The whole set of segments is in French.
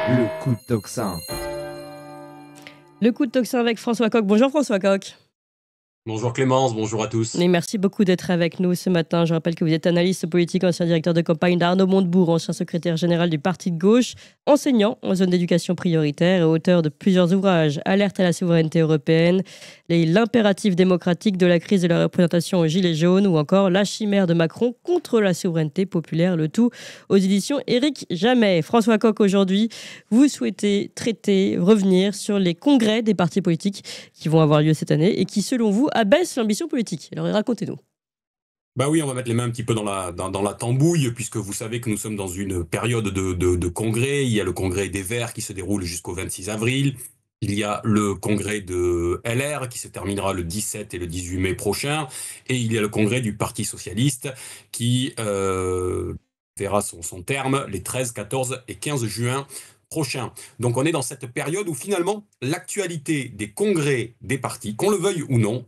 Le coup de tocsin. Le coup de tocsin avec François Coq. Bonjour François Coq. Bonjour Clémence, bonjour à tous. Et merci beaucoup d'être avec nous ce matin. Je rappelle que vous êtes analyste politique, ancien directeur de campagne d'Arnaud Montebourg, ancien secrétaire général du Parti de gauche, enseignant en zone d'éducation prioritaire et auteur de plusieurs ouvrages: Alerte à la souveraineté européenne, L'impératif démocratique de la crise de la représentation aux Gilets jaunes, ou encore La chimère de Macron contre la souveraineté populaire, le tout aux éditions Éric Jamet. François Coq, aujourd'hui, vous souhaitez revenir sur les congrès des partis politiques qui vont avoir lieu cette année et qui, selon vous, abaisse l'ambition politique. Alors racontez-nous. Bah oui, on va mettre les mains un petit peu dans la tambouille, puisque vous savez que nous sommes dans une période de congrès. Il y a le congrès des Verts qui se déroule jusqu'au 26 avril. Il y a le congrès de LR qui se terminera le 17 et le 18 mai prochain. Et il y a le congrès du Parti socialiste qui verra son terme les 13, 14 et 15 juin prochains. Donc on est dans cette période où finalement l'actualité des congrès des partis, qu'on le veuille ou non,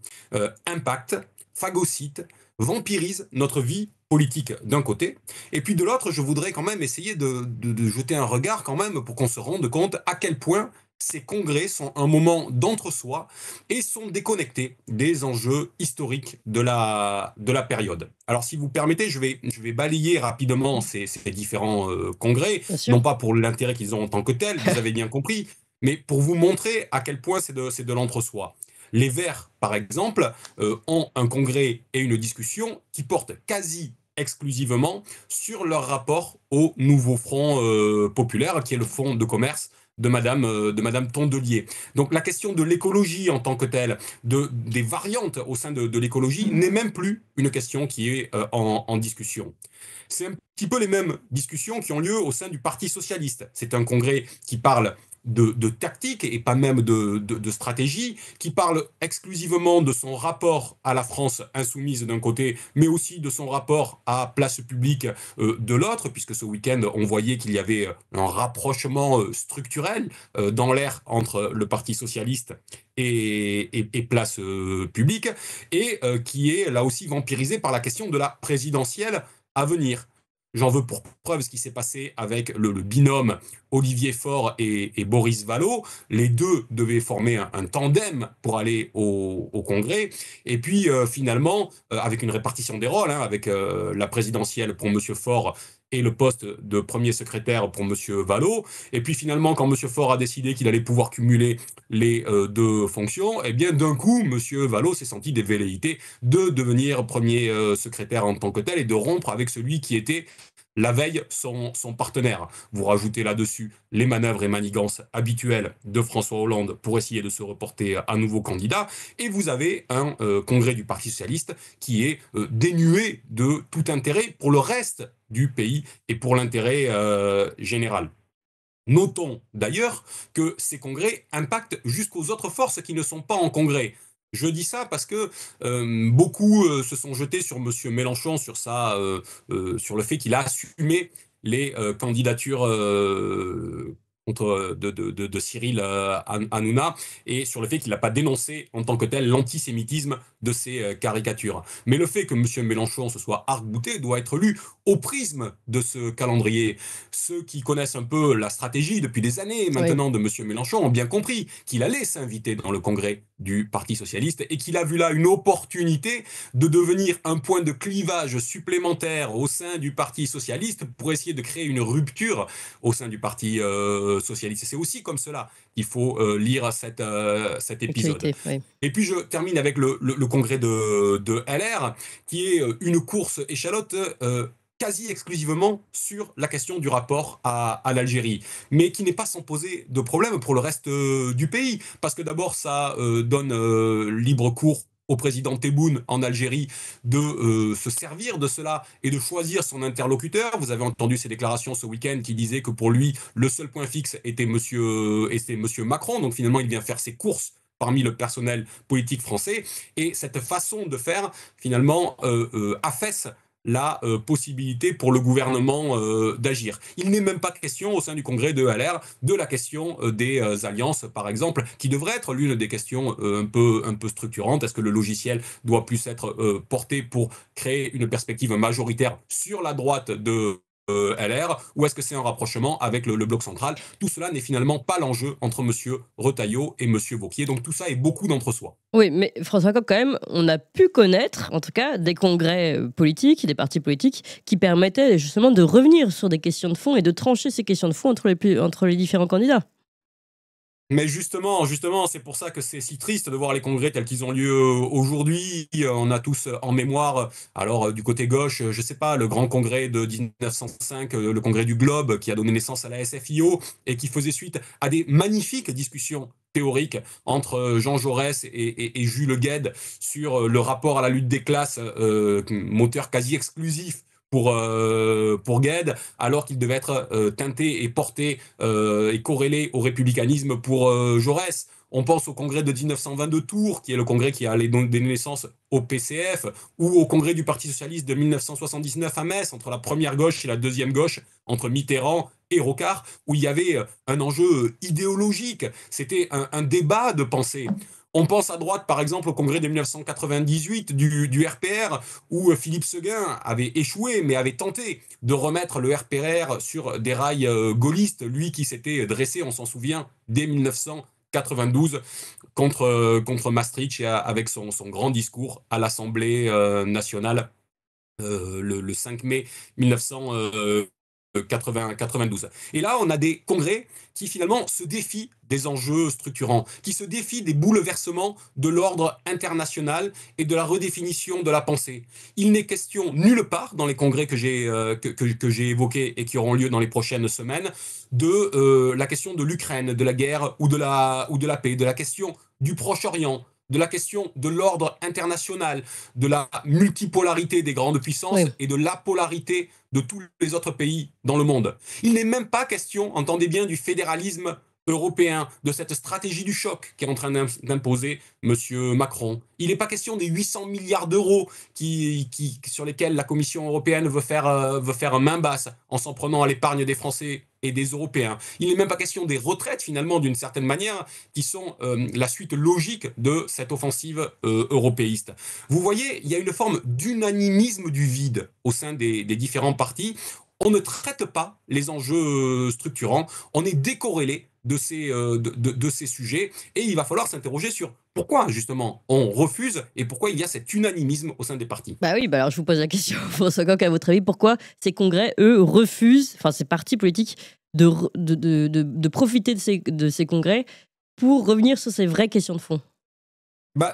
impacte, phagocyte, vampirise notre vie politique d'un côté, et puis de l'autre, je voudrais quand même essayer de jeter un regard quand même pour qu'on se rende compte à quel point ces congrès sont un moment d'entre-soi et sont déconnectés des enjeux historiques de la période. Alors si vous permettez, je vais balayer rapidement ces différents congrès, Bien sûr. non pas pour l'intérêt qu'ils ont en tant que tels, vous avez bien compris, mais pour vous montrer à quel point c'est de l'entre-soi. Les Verts, par exemple, ont un congrès et une discussion qui portent quasi exclusivement sur leur rapport au nouveau Front populaire, qui est le fonds de commerce de Madame Tondelier. Donc la question de l'écologie en tant que telle, des variantes au sein de l'écologie, n'est même plus une question qui est en discussion. C'est un petit peu les mêmes discussions qui ont lieu au sein du Parti socialiste. C'est un congrès qui parle de tactique et pas même de stratégie, qui parle exclusivement de son rapport à la France insoumise d'un côté, mais aussi de son rapport à Place Publique de l'autre, puisque ce week-end, on voyait qu'il y avait un rapprochement structurel dans l'air entre le Parti socialiste et Place Publique, et qui est là aussi vampirisé par la question de la présidentielle à venir. J'en veux pour preuve ce qui s'est passé avec le binôme Olivier Faure et Boris Vallaud. Les deux devaient former un tandem pour aller au Congrès. Et puis finalement, avec une répartition des rôles, avec la présidentielle pour M. Faure et le poste de premier secrétaire pour M. Vallaud. Et puis finalement, quand M. Faure a décidé qu'il allait pouvoir cumuler les deux fonctions, eh bien d'un coup, M. Vallaud s'est senti des velléités de devenir premier secrétaire en tant que tel et de rompre avec celui qui était la veille son partenaire. Vous rajoutez là-dessus les manœuvres et manigances habituelles de François Hollande pour essayer de se reporter à nouveau candidat, et vous avez un congrès du Parti socialiste qui est dénué de tout intérêt pour le reste du pays et pour l'intérêt général. Notons d'ailleurs que ces congrès impactent jusqu'aux autres forces qui ne sont pas en congrès. Je dis ça parce que beaucoup se sont jetés sur M. Mélenchon, sur le fait qu'il a assumé les candidatures de Cyril Hanouna, et sur le fait qu'il n'a pas dénoncé en tant que tel l'antisémitisme de ces caricatures. Mais le fait que M. Mélenchon se soit arc-bouté doit être lu au prisme de ce calendrier. Ceux qui connaissent un peu la stratégie depuis des années Oui. maintenant de M. Mélenchon ont bien compris qu'il allait s'inviter dans le congrès du Parti socialiste et qu'il a vu là une opportunité de devenir un point de clivage supplémentaire au sein du Parti socialiste pour essayer de créer une rupture au sein du Parti socialiste. Et c'est aussi comme cela qu'il faut lire cet épisode. Oui. Et puis je termine avec le congrès de LR, qui est une course échalote quasi exclusivement sur la question du rapport à l'Algérie, mais qui n'est pas sans poser de problème pour le reste du pays, parce que d'abord ça donne libre cours au président Tebboune en Algérie de se servir de cela et de choisir son interlocuteur. Vous avez entendu ses déclarations ce week-end qui disaient que pour lui, le seul point fixe était monsieur Macron, donc finalement il vient faire ses courses parmi le personnel politique français, et cette façon de faire, finalement, affaisse la possibilité pour le gouvernement d'agir. Il n'est même pas question au sein du congrès de LR de la question des alliances, par exemple, qui devrait être l'une des questions un peu structurantes. Est-ce que le logiciel doit plus être porté pour créer une perspective majoritaire sur la droite de LR, ou est-ce que c'est un rapprochement avec le bloc central? Tout cela n'est finalement pas l'enjeu entre M. Retailleau et M. Wauquiez. Donc tout ça est beaucoup d'entre-soi. Oui, mais François Coq, quand même, on a pu connaître, en tout cas, des congrès politiques, des partis politiques, qui permettaient justement de revenir sur des questions de fond et de trancher ces questions de fond entre les différents candidats. Mais justement, c'est pour ça que c'est si triste de voir les congrès tels qu'ils ont lieu aujourd'hui. On a tous en mémoire, alors du côté gauche, je sais pas, le grand congrès de 1905, le congrès du Globe, qui a donné naissance à la SFIO et qui faisait suite à des magnifiques discussions théoriques entre Jean Jaurès et Jules Guesde sur le rapport à la lutte des classes, moteur quasi exclusif pour Guesde, alors qu'il devait être teinté et porté et corrélé au républicanisme pour Jaurès. On pense au congrès de 1922 Tours, qui est le congrès qui a donné naissance au PCF, ou au congrès du Parti socialiste de 1979 à Metz, entre la première gauche et la deuxième gauche, entre Mitterrand et Rocard, où il y avait un enjeu idéologique. C'était un débat de pensée. On pense à droite, par exemple, au congrès de 1998 du RPR, où Philippe Seguin avait échoué, mais avait tenté de remettre le RPR sur des rails gaullistes, lui qui s'était dressé, on s'en souvient, dès 1992 contre Maastricht, et avec son grand discours à l'Assemblée nationale le 5 mai 1992. Et là, on a des congrès qui finalement se défient des enjeux structurants, qui se défient des bouleversements de l'ordre international et de la redéfinition de la pensée. Il n'est question nulle part dans les congrès que j'ai évoqués et qui auront lieu dans les prochaines semaines de la question de l'Ukraine, de la guerre ou de la paix, de la question du Proche-Orient, de la question de l'ordre international, de la multipolarité des grandes puissances Oui. et de l'apolarité de tous les autres pays dans le monde. Il n'est même pas question, entendez bien, du fédéralisme européen, de cette stratégie du choc qu'est en train d'imposer M. Macron. Il n'est pas question des 800 milliards d'euros sur lesquels la Commission européenne veut faire main basse en s'en prenant à l'épargne des Français et des Européens. Il n'est même pas question des retraites, finalement, d'une certaine manière, qui sont la suite logique de cette offensive européiste. Vous voyez, il y a une forme d'unanimisme du vide au sein des différents partis. On ne traite pas les enjeux structurants, on est décorrélé de ces sujets, et il va falloir s'interroger sur pourquoi, justement, on refuse et pourquoi il y a cet unanimisme au sein des partis. Bah oui, bah alors je vous pose la question, François Coq, à votre avis, pourquoi ces congrès, eux, refusent, enfin ces partis politiques, de profiter de ces congrès pour revenir sur ces vraies questions de fond?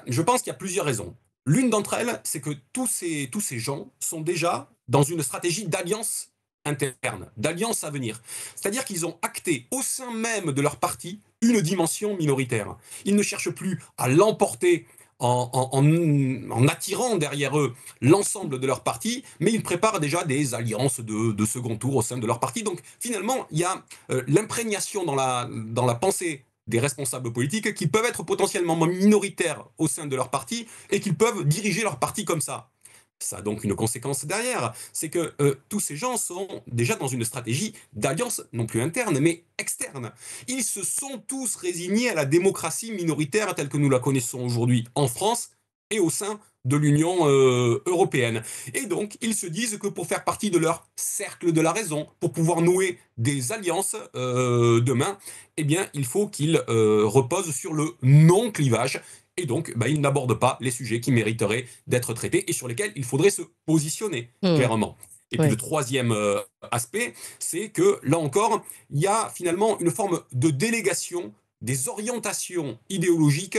Je pense qu'il y a plusieurs raisons. L'une d'entre elles, c'est que tous ces gens sont déjà dans une stratégie d'alliance interne, d'alliance à venir. C'est-à-dire qu'ils ont acté au sein même de leur parti une dimension minoritaire. Ils ne cherchent plus à l'emporter en attirant derrière eux l'ensemble de leur parti, mais ils préparent déjà des alliances de second tour au sein de leur parti. Donc finalement, il y a l'imprégnation dans la pensée des responsables politiques qui peuvent être potentiellement minoritaires au sein de leur parti et qui peuvent diriger leur parti comme ça. Ça a donc une conséquence derrière, c'est que tous ces gens sont déjà dans une stratégie d'alliance non plus interne, mais externe. Ils se sont tous résignés à la démocratie minoritaire telle que nous la connaissons aujourd'hui en France et au sein de l'Union européenne. Et donc, ils se disent que pour faire partie de leur cercle de la raison, pour pouvoir nouer des alliances demain, eh bien, il faut qu'ils reposent sur le non-clivage. Et donc, ils n'abordent pas les sujets qui mériteraient d'être traités et sur lesquels il faudrait se positionner Hmm. clairement. Et puis le Ouais. troisième aspect, c'est que là encore, il y a finalement une forme de délégation des orientations idéologiques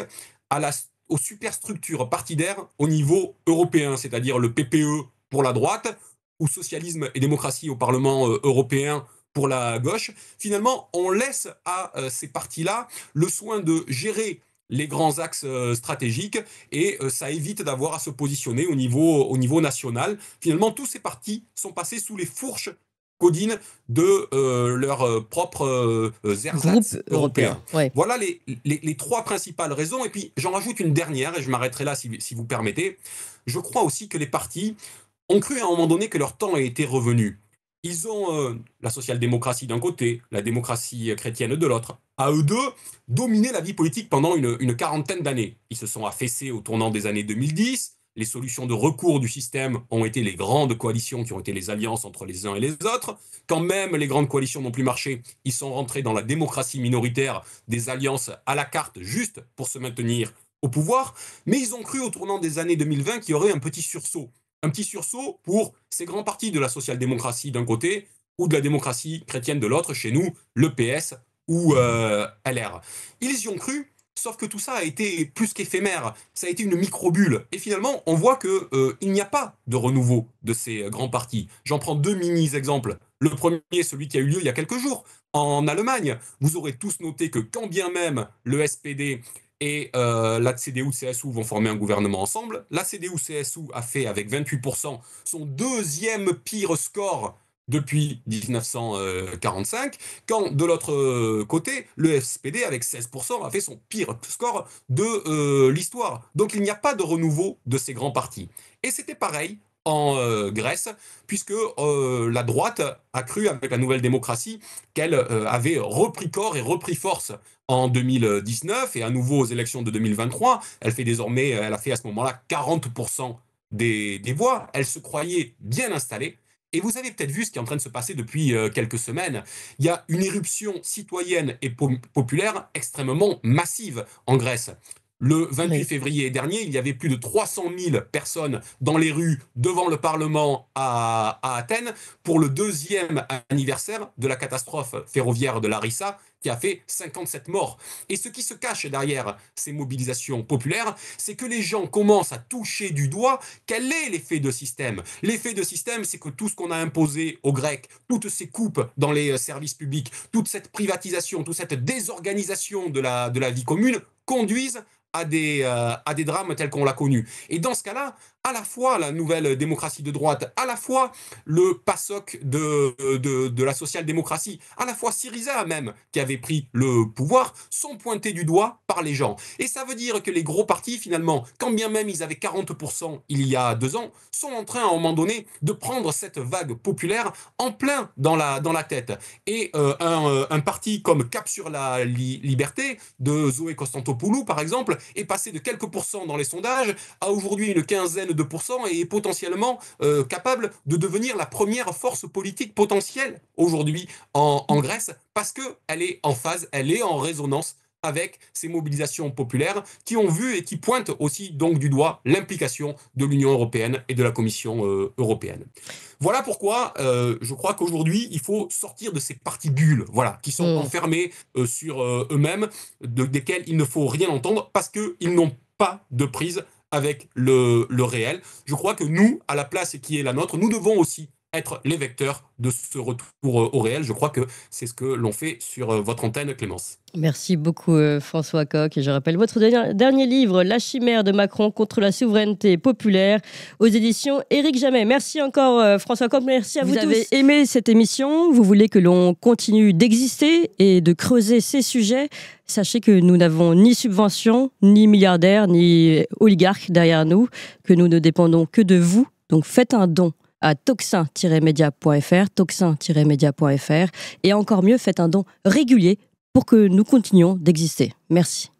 aux superstructures partidaires au niveau européen, c'est-à-dire le PPE pour la droite, ou socialisme et démocratie au Parlement européen pour la gauche. Finalement, on laisse à ces partis-là le soin de gérer les grands axes stratégiques et ça évite d'avoir à se positionner au niveau national. Finalement, tous ces partis sont passés sous les fourches codines de leur propre Groupe ersatz européen, européen. ouais. Voilà les trois principales raisons. Et puis, j'en rajoute une dernière, et je m'arrêterai là si vous permettez. Je crois aussi que les partis ont cru à un moment donné que leur temps a été revenu. Ils ont la social-démocratie d'un côté, la démocratie chrétienne de l'autre. À eux deux, dominé la vie politique pendant une quarantaine d'années. Ils se sont affaissés au tournant des années 2010. Les solutions de recours du système ont été les grandes coalitions qui ont été les alliances entre les uns et les autres. Quand même les grandes coalitions n'ont plus marché, ils sont rentrés dans la démocratie minoritaire, des alliances à la carte juste pour se maintenir au pouvoir. Mais ils ont cru au tournant des années 2020 qu'il y aurait un petit sursaut. Un petit sursaut pour ces grands partis de la social-démocratie d'un côté ou de la démocratie chrétienne de l'autre, chez nous, le PS ou LR. Ils y ont cru, sauf que tout ça a été plus qu'éphémère, ça a été une micro-bulle. Et finalement, on voit qu'il n'y a pas de renouveau de ces grands partis. J'en prends 2 mini-exemples. Le premier, celui qui a eu lieu il y a quelques jours, en Allemagne. Vous aurez tous noté que quand bien même le SPD et la CDU-CSU vont former un gouvernement ensemble, la CDU-CSU a fait avec 28% son deuxième pire score depuis 1945, quand de l'autre côté, le SPD, avec 16%, a fait son pire score de l'histoire. Donc il n'y a pas de renouveau de ces grands partis. Et c'était pareil en Grèce, puisque la droite a cru, avec la nouvelle démocratie, qu'elle avait repris corps et repris force en 2019, et à nouveau aux élections de 2023. Elle a fait à ce moment-là 40% des voix. Elle se croyait bien installée. Et vous avez peut-être vu ce qui est en train de se passer depuis quelques semaines. Il y a une éruption citoyenne et populaire extrêmement massive en Grèce. Le 28 février dernier, il y avait plus de 300 000 personnes dans les rues devant le Parlement à Athènes pour le 2e anniversaire de la catastrophe ferroviaire de Larissa qui a fait 57 morts. Et ce qui se cache derrière ces mobilisations populaires, c'est que les gens commencent à toucher du doigt quel est l'effet de système. L'effet de système, c'est que tout ce qu'on a imposé aux Grecs, toutes ces coupes dans les services publics, toute cette privatisation, toute cette désorganisation de la vie commune conduisent à des drames tels qu'on l'a connu. Et dans ce cas-là, à la fois la nouvelle démocratie de droite, à la fois le PASOK de la social-démocratie, à la fois Syriza même, qui avait pris le pouvoir, sont pointés du doigt par les gens. Et ça veut dire que les gros partis, finalement, quand bien même ils avaient 40% il y a 2 ans, sont en train, à un moment donné, de prendre cette vague populaire en plein dans la tête. Et un parti comme Cap sur la liberté, de Zoé Constantopoulou, par exemple, est passé de quelques pourcents dans les sondages à aujourd'hui une quinzaine de pourcents et est potentiellement capable de devenir la première force politique potentielle aujourd'hui en Grèce parce qu'elle est en phase, elle est en résonance avec ces mobilisations populaires qui ont vu et qui pointent aussi donc du doigt l'implication de l'Union européenne et de la Commission européenne. Voilà pourquoi je crois qu'aujourd'hui, il faut sortir de ces partis bulles, voilà, qui sont enfermés sur eux-mêmes, desquels il ne faut rien entendre parce qu'ils n'ont pas de prise avec le réel. Je crois que nous, à la place qui est la nôtre, nous devons aussi être les vecteurs de ce retour au réel. Je crois que c'est ce que l'on fait sur votre antenne, Clémence. Merci beaucoup François Coq. Et je rappelle votre dernier livre, La chimère de Macron contre la souveraineté populaire, aux éditions Éric Jamet. Merci encore François Coq, merci à vous tous. Vous avez aimé cette émission, vous voulez que l'on continue d'exister et de creuser ces sujets. Sachez que nous n'avons ni subvention, ni milliardaires, ni oligarques derrière nous, que nous ne dépendons que de vous. Donc faites un don à toxin-media.fr, toxin-media.fr, et encore mieux, faites un don régulier pour que nous continuions d'exister. Merci.